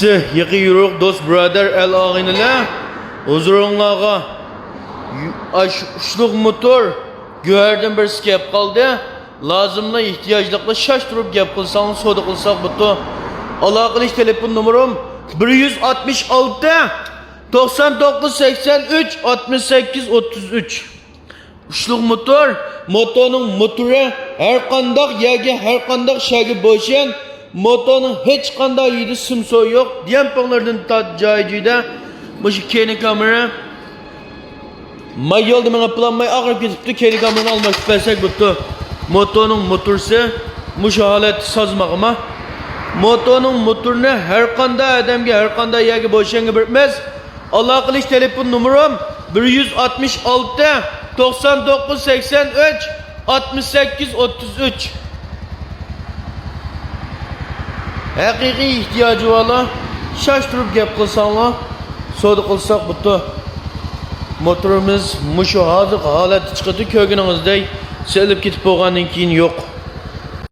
Yıkı yürük dost brother el ağınıyla huzurunlağa uçluk motor güverden bir skep kaldı. Lazımla ihtiyaçlıkla şaştırıp gap kılsanız soda kılsak butu. Allah kılıç telefon numaram 166 99 83 68 33. Uçluk motor, motorun motoru her kandak yagi her kandak şagi boşan. Motorun hiç kandak yedi sımsoy yok. Diyen pınlardan tat caycıyda bu kendi kamera mayolda bana planmayı ağır gidipti kendi kameranı almak istersek butu. Motorun motorsu müşahalet sazmağıma. Motorun motorunu her kandak adamga her kandak yagi boşan bitmez. Allah kılıç telefon numaram 166 99 83 68 33. Hakiki ihtiyacı var. Şaştırıp gap kılsanlar, soda kılsak butu. Motorumuz muşu hazır halatı çıkıdı kögününüzde selip gitip boğanın keyin yok.